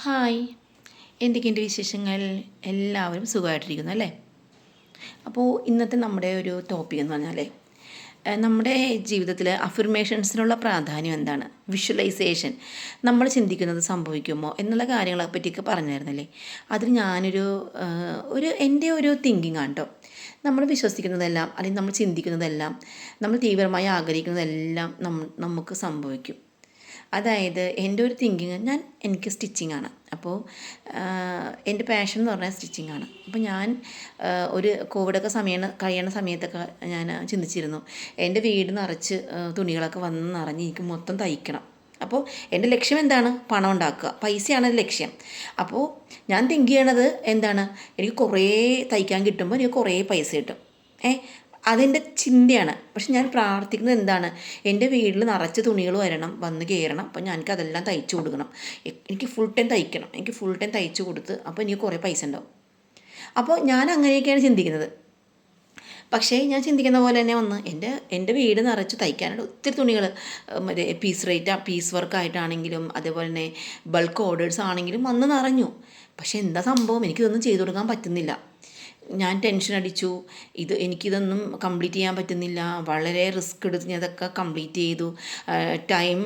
Hi, എന്തൊക്കെയുണ്ട് വിശേഷങ്ങൾ? എല്ലാവരും സുഖമായിട്ടിരിക്കുന്നു അല്ലേ? അപ്പോൾ ഇന്നത്തെ നമ്മുടെ ഒരു ടോപ്പിക് എന്ന് പറഞ്ഞാൽ നമ്മുടെ ജീവിതത്തിൽ അഫർമേഷൻസിനുള്ള പ്രാധാന്യം എന്താണ്, വിഷ്വലൈസേഷൻ, നമ്മൾ ചിന്തിക്കുന്നത് സംഭവിക്കുമോ എന്നുള്ള കാര്യങ്ങളെ പറ്റിയൊക്കെ പറഞ്ഞായിരുന്നല്ലേ. അതിൽ ഞാനൊരു എൻ്റെ ഒരു തിങ്കിങ് ആണ് കേട്ടോ. നമ്മൾ വിശ്വസിക്കുന്നതെല്ലാം അല്ലെങ്കിൽ നമ്മൾ ചിന്തിക്കുന്നതെല്ലാം നമ്മൾ തീവ്രമായി ആഗ്രഹിക്കുന്നതെല്ലാം നമുക്ക് സംഭവിക്കും. അതായത് എൻ്റെ ഒരു തിങ്കിങ്, എനിക്ക് സ്റ്റിച്ചിങ് ആണ്. അപ്പോൾ എൻ്റെ പാഷൻ എന്ന് പറഞ്ഞാൽ സ്റ്റിച്ചിങ് ആണ്. അപ്പോൾ ഞാൻ ഒരു കോവിഡൊക്കെ കഴിയണ സമയത്തൊക്കെ ഞാൻ ചിന്തിച്ചിരുന്നു, എൻ്റെ വീട് നിറച്ച് തുണികളൊക്കെ വന്ന് നിറഞ്ഞ് എനിക്ക് മൊത്തം തയ്ക്കണം. അപ്പോൾ എൻ്റെ ലക്ഷ്യം എന്താണ്? പണം ഉണ്ടാക്കുക, പൈസയാണ് ലക്ഷ്യം. അപ്പോൾ ഞാൻ തിങ്ക് ചെയ്യണത് എന്താണ്, എനിക്ക് കുറേ തയ്ക്കാൻ കിട്ടുമ്പോൾ എനിക്ക് കുറേ പൈസ കിട്ടും. അതെൻ്റെ ചിന്തയാണ്. പക്ഷെ ഞാൻ പ്രാർത്ഥിക്കുന്നത് എന്താണ്, എൻ്റെ വീട്ടിൽ നിറച്ച് തുണികൾ വന്ന് കയറണം. അപ്പോൾ എനിക്ക് അതെല്ലാം തയ്ച്ചു കൊടുക്കണം. എനിക്ക് ഫുൾ ടൈം തയ്ക്കണം. എനിക്ക് ഫുൾ ടൈം തയ്ച്ചു കൊടുത്ത് അപ്പോൾ എനിക്ക് കുറേ പൈസ ഉണ്ടാവും. അപ്പോൾ ഞാൻ അങ്ങനെയൊക്കെയാണ് ചിന്തിക്കുന്നത്. പക്ഷേ ഞാൻ ചിന്തിക്കുന്ന പോലെ തന്നെ എൻ്റെ വീട് നിറച്ച് തയ്ക്കാനായിട്ട് ഒത്തിരി തുണികൾ, മറ്റേ പീസ് വർക്കായിട്ടാണെങ്കിലും അതേപോലെ തന്നെ ബൾക്ക് ഓർഡേഴ്സ് ആണെങ്കിലും വന്ന് നിറഞ്ഞു. പക്ഷേ എന്താ സംഭവം, എനിക്കിതൊന്നും ചെയ്തു കൊടുക്കാൻ പറ്റുന്നില്ല. ഞാൻ ടെൻഷൻ അടിച്ചു. എനിക്കിതൊന്നും കംപ്ലീറ്റ് ചെയ്യാൻ പറ്റുന്നില്ല. വളരെ റിസ്ക് എടുത്ത് ഞാൻ അതൊക്കെ കംപ്ലീറ്റ് ചെയ്തു. ടൈം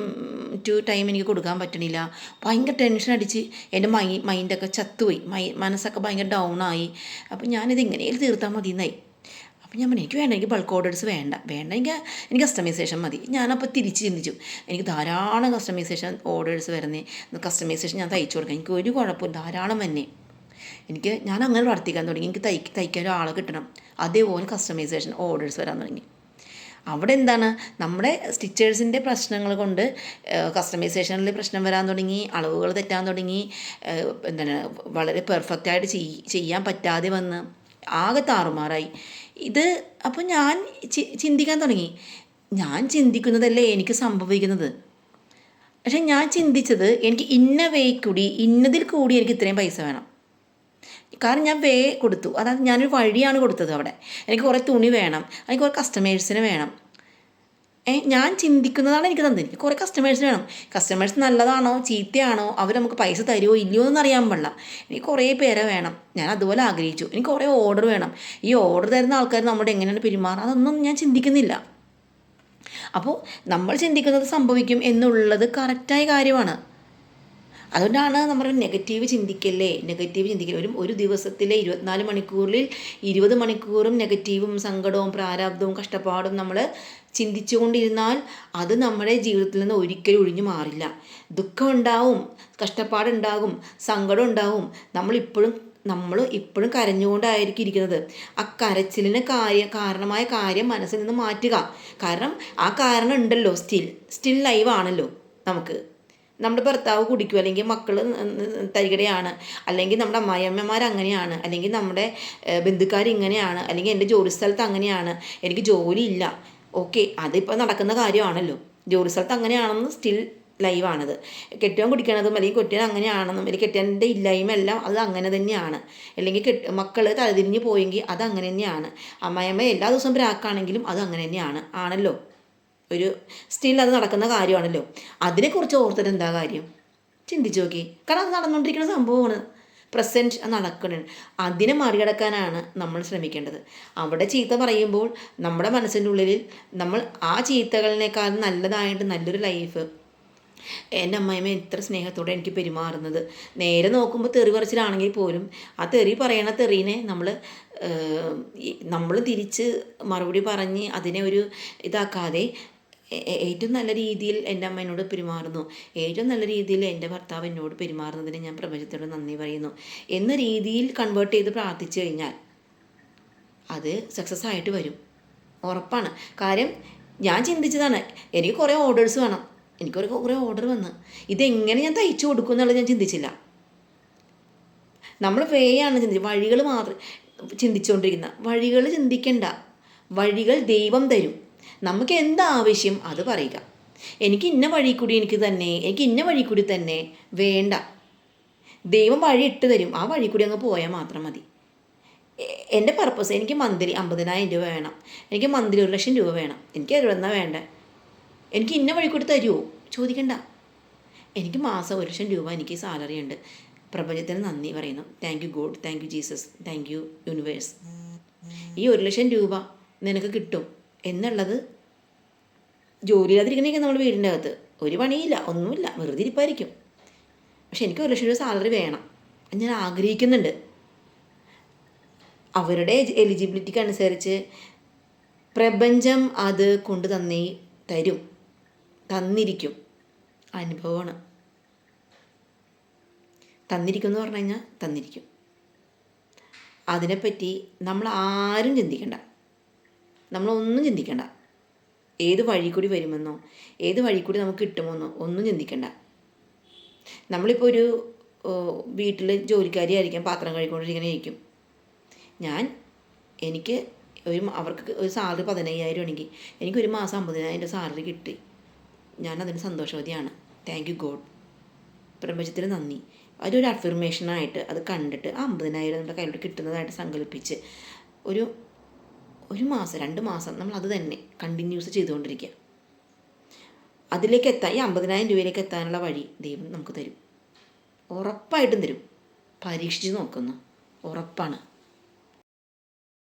ടു ടൈം എനിക്ക് കൊടുക്കാൻ പറ്റണില്ല. ഭയങ്കര ടെൻഷൻ അടിച്ച് എൻ്റെ മൈൻഡൊക്കെ ചത്തുപോയി. മനസ്സൊക്കെ ഭയങ്കര ഡൗൺ ആയി. അപ്പോൾ ഞാനിത് എങ്ങനെയും തീർത്താൽ മതി എന്നായി. അപ്പോൾ ഞാൻ പറഞ്ഞു, എനിക്ക് ബൾക്ക് ഓർഡേഴ്സ് വേണ്ട, എനിക്ക് കസ്റ്റമൈസേഷൻ മതി. ഞാനപ്പോൾ തിരിച്ച് ചിന്തിച്ചു, എനിക്ക് ധാരാളം കസ്റ്റമൈസേഷൻ ഓർഡേഴ്സ് വരുന്നത്, കസ്റ്റമൈസേഷൻ ഞാൻ തയ്ച്ചു കൊടുക്കാം, എനിക്ക് ഒരു കുഴപ്പമില്ല, ധാരാളം തന്നെ. ഞാൻ അങ്ങനെ പ്രവർത്തിക്കാൻ തുടങ്ങി. എനിക്ക് തയ്ക്കാൻ ഒരാളെ കിട്ടണം. അതേപോലെ കസ്റ്റമൈസേഷൻ ഓർഡേഴ്സ് വരാൻ തുടങ്ങി. അവിടെ എന്താണ്, നമ്മുടെ സ്റ്റിച്ചേഴ്സിൻ്റെ പ്രശ്നങ്ങൾ കൊണ്ട് കസ്റ്റമൈസേഷനിൽ പ്രശ്നം വരാൻ തുടങ്ങി, അളവുകൾ തെറ്റാൻ തുടങ്ങി, വളരെ പെർഫെക്റ്റായിട്ട് ചെയ്യാൻ പറ്റാതെ വന്ന് ആകെ താറുമാറായി. അപ്പോൾ ഞാൻ ചിന്തിക്കാൻ തുടങ്ങി, ഞാൻ ചിന്തിക്കുന്നതല്ലേ എനിക്ക് സംഭവിക്കുന്നത്. പക്ഷെ ഞാൻ ചിന്തിച്ചത്, എനിക്ക് ഇന്നതിൽ കൂടി എനിക്ക് ഇത്രയും പൈസ വേണം. കാരണം ഞാൻ കൊടുത്തു, അതായത് ഞാനൊരു വഴിയാണ് കൊടുത്തത്. അവിടെ എനിക്ക് കുറേ തുണി വേണം, എനിക്ക് കുറേ കസ്റ്റമേഴ്സിന് വേണം. ഞാൻ ചിന്തിക്കുന്നതാണ് എനിക്ക് തന്നത്. എനിക്ക് കുറേ കസ്റ്റമേഴ്സിന് വേണം. കസ്റ്റമേഴ്സ് നല്ലതാണോ ചീത്തയാണോ, അവർ നമുക്ക് പൈസ തരുമോ ഇല്ലയോ എന്ന് അറിയാൻ പാടില്ല. എനിക്ക് കുറേ പേരെ വേണം, ഞാൻ അതുപോലെ ആഗ്രഹിച്ചു. എനിക്ക് കുറേ ഓർഡർ വേണം. ഈ ഓർഡർ തരുന്ന ആൾക്കാർ നമ്മുടെ എങ്ങനെയാണ് പെരുമാറുക, അതൊന്നും ഞാൻ ചിന്തിക്കുന്നില്ല. അപ്പോൾ നമ്മൾ ചിന്തിക്കുന്നത് സംഭവിക്കും എന്നുള്ളത് കറക്റ്റായ കാര്യമാണ്. അതുകൊണ്ടാണ് നമ്മൾ നെഗറ്റീവ് ചിന്തിക്കല്ലേ. ഒരു ദിവസത്തിലെ 24 മണിക്കൂറിൽ 20 മണിക്കൂറും നെഗറ്റീവും സങ്കടവും പ്രാരാബ്ദവും കഷ്ടപ്പാടും നമ്മൾ ചിന്തിച്ചു കൊണ്ടിരുന്നാൽ അത് നമ്മുടെ ജീവിതത്തിൽ നിന്ന് ഒരിക്കലും ഒഴിഞ്ഞു മാറില്ല. ദുഃഖം ഉണ്ടാവും, കഷ്ടപ്പാടുണ്ടാകും, സങ്കടം ഉണ്ടാവും. നമ്മൾ ഇപ്പോഴും കരഞ്ഞുകൊണ്ടായിരിക്കും ഇരിക്കുന്നത്. ആ കരച്ചിലിന് കാരണമായ കാര്യം മനസ്സിൽ നിന്ന് മാറ്റുക. കാരണം ആ കാരണം ഉണ്ടല്ലോ, സ്റ്റിൽ ലൈവാണല്ലോ. നമ്മുടെ ഭർത്താവ് കുടിക്കും, അല്ലെങ്കിൽ മക്കൾ തരികടയാണ്, അല്ലെങ്കിൽ നമ്മുടെ അമ്മായിയമ്മമാർ അങ്ങനെയാണ്, അല്ലെങ്കിൽ നമ്മുടെ ബന്ധുക്കാർ ഇങ്ങനെയാണ്, അല്ലെങ്കിൽ എൻ്റെ ജോലി സ്ഥലത്ത് അങ്ങനെയാണ്, എനിക്ക് ജോലിയില്ല. ഓക്കെ, അതിപ്പോൾ നടക്കുന്ന കാര്യമാണല്ലോ. ജോലി സ്ഥലത്ത് അങ്ങനെയാണെന്ന് സ്റ്റിൽ ലൈവാണത്. കെട്ടിയവൻ കുടിക്കണതും അല്ലെങ്കിൽ കെട്ടിയവൻ അങ്ങനെയാണെന്നും അല്ലെങ്കിൽ കെട്ടിയവൻ്റെ ഇല്ലായ്മയെല്ലാം അത് അങ്ങനെ തന്നെയാണ്. അല്ലെങ്കിൽ മക്കൾ തലതിരിഞ്ഞ് പോയെങ്കിൽ അത് അങ്ങനെ തന്നെയാണ്. അമ്മായിയമ്മ എല്ലാ ദിവസവും പ്രാക്കാണെങ്കിലും അത് അങ്ങനെ തന്നെയാണ് ആണല്ലോ. സ്റ്റിൽ അത് നടക്കുന്ന കാര്യമാണല്ലോ. അതിനെക്കുറിച്ച് ഓർത്തിട്ട് എന്താ കാര്യം? ചിന്തിച്ചു നോക്കി. കാരണം അത് നടന്നുകൊണ്ടിരിക്കുന്ന സംഭവമാണ്, പ്രസൻറ്റ് നടക്കണം. അതിനെ മറികടക്കാനാണ് നമ്മൾ ശ്രമിക്കേണ്ടത്. അവിടെ ചീത്ത പറയുമ്പോൾ നമ്മുടെ മനസ്സിൻ്റെ ഉള്ളിൽ നമ്മൾ ആ ചീത്തകളിനേക്കാൾ നല്ലതായിട്ട് നല്ലൊരു ലൈഫ്, എൻ്റെ അമ്മായിമ്മ എത്ര സ്നേഹത്തോടെ എനിക്ക് പെരുമാറുന്നത്, നേരെ നോക്കുമ്പോൾ തെറി പറച്ചിലാണെങ്കിൽ പോലും ആ പറയണ തെറീനെ നമ്മൾ തിരിച്ച് മറുപടി പറഞ്ഞ് അതിനെ ഒരു ഇതാക്കാതെ ഏറ്റവും നല്ല രീതിയിൽ എൻ്റെ അമ്മ എന്നോട് പെരുമാറുന്നു, ഏറ്റവും നല്ല രീതിയിൽ എൻ്റെ ഭർത്താവ് എന്നോട് പെരുമാറുന്നതിന് ഞാൻ പ്രപഞ്ചത്തോട് നന്ദി പറയുന്നു എന്ന രീതിയിൽ കൺവേർട്ട് ചെയ്ത് പ്രാർത്ഥിച്ചു കഴിഞ്ഞാൽ അത് സക്സസ് ആയിട്ട് വരും, ഉറപ്പാണ്. കാര്യം ഞാൻ ചിന്തിച്ചതാണ്, എനിക്ക് കുറേ ഓർഡേഴ്സ് വേണം. എനിക്ക് കുറേ ഓർഡർ വന്ന് ഇതെങ്ങനെ ഞാൻ തയ്ച്ചു കൊടുക്കും എന്നുള്ളത് ഞാൻ ചിന്തിച്ചില്ല. നമ്മൾ വഴികൾ മാത്രം ചിന്തിച്ചുകൊണ്ടിരിക്കുന്ന. വഴികൾ ചിന്തിക്കണ്ട, വഴികൾ ദൈവം തരും. നമുക്ക് എന്താവശ്യം അത് പറയുക. എനിക്ക് ഇന്ന വഴി കൂടി തന്നെ വേണ്ട, ദൈവം വഴി ഇട്ട് തരും. ആ വഴി കൂടി അങ്ങ് പോയാൽ മാത്രം മതി. എൻ്റെ പർപ്പസ്, എനിക്ക് മന്ത്ലി 50,000 രൂപ വേണം, എനിക്ക് മന്ത്ലി 1,00,000 രൂപ വേണം, എനിക്ക് എവിടെന്നാ വേണ്ടേ, എനിക്ക് ഇന്ന വഴി കൂടി തരുമോ ചോദിക്കണ്ട. എനിക്ക് മാസം 1,00,000 രൂപ എനിക്ക് സാലറി ഉണ്ട്. പ്രപഞ്ചത്തിന് നന്ദി പറയുന്നു. Thank you God, thank you Jesus, thank you universe. ഈ 1,00,000 രൂപ നിനക്ക് കിട്ടും എന്നുള്ളത് ജോലിയില്ലാതിരിക്കണേക്ക് നമ്മൾ വീടിൻ്റെ അകത്ത് ഒരു പണിയില്ല, ഒന്നുമില്ല, വെറുതെ ഇരിപ്പായിരിക്കും. പക്ഷെ എനിക്ക് 1,00,000 രൂപ സാലറി വേണം, ഞാൻ ആഗ്രഹിക്കുന്നുണ്ട്. അവരുടെ എലിജിബിലിറ്റിക്ക് അനുസരിച്ച് പ്രപഞ്ചം അത് കൊണ്ട് തരും, തന്നിരിക്കും. അനുഭവമാണ്. തന്നിരിക്കും എന്ന് പറഞ്ഞു കഴിഞ്ഞാൽ തന്നിരിക്കും. അതിനെപ്പറ്റി നമ്മൾ ആരും ചിന്തിക്കണ്ട, നമ്മളൊന്നും ചിന്തിക്കണ്ട. ഏത് വഴി കൂടി വരുമെന്നോ ഏത് വഴി കൂടി നമുക്ക് കിട്ടുമെന്നോ ഒന്നും ചിന്തിക്കണ്ട. നമ്മളിപ്പോൾ ഒരു വീട്ടിൽ ജോലിക്കാരി ആയിരിക്കാം, പാത്രം കഴുകിക്കൊണ്ടിരിക്കണേയിരിക്കും. എനിക്ക് അവർക്ക് ഒരു സാലറി 15,000 ആണെങ്കിൽ എനിക്കൊരു മാസം 50,000 സാലറി കിട്ടി. ഞാനതിന് സന്തോഷവതിയാണ്. താങ്ക് യു ഗോഡ്, പ്രപഞ്ചത്തിന് നന്ദി. അതൊരു അഫർമേഷനായിട്ട് അത് കണ്ടിട്ട് 50,000 നമ്മുടെ കയ്യിലോട്ട് കിട്ടുന്നതായിട്ട് സങ്കല്പിച്ച് ഒരു മാസം 2 മാസം നമ്മൾ അത് തന്നെ കണ്ടിന്യൂസ് ചെയ്തുകൊണ്ടിരിക്കുക. അതിലേക്ക് ഈ 50,000 രൂപയിലേക്ക് എത്താനുള്ള വഴി ദൈവം നമുക്ക് തരും, ഉറപ്പായിട്ടും തരും. പരീക്ഷിച്ച് നോക്കുന്നു, ഉറപ്പാണ്.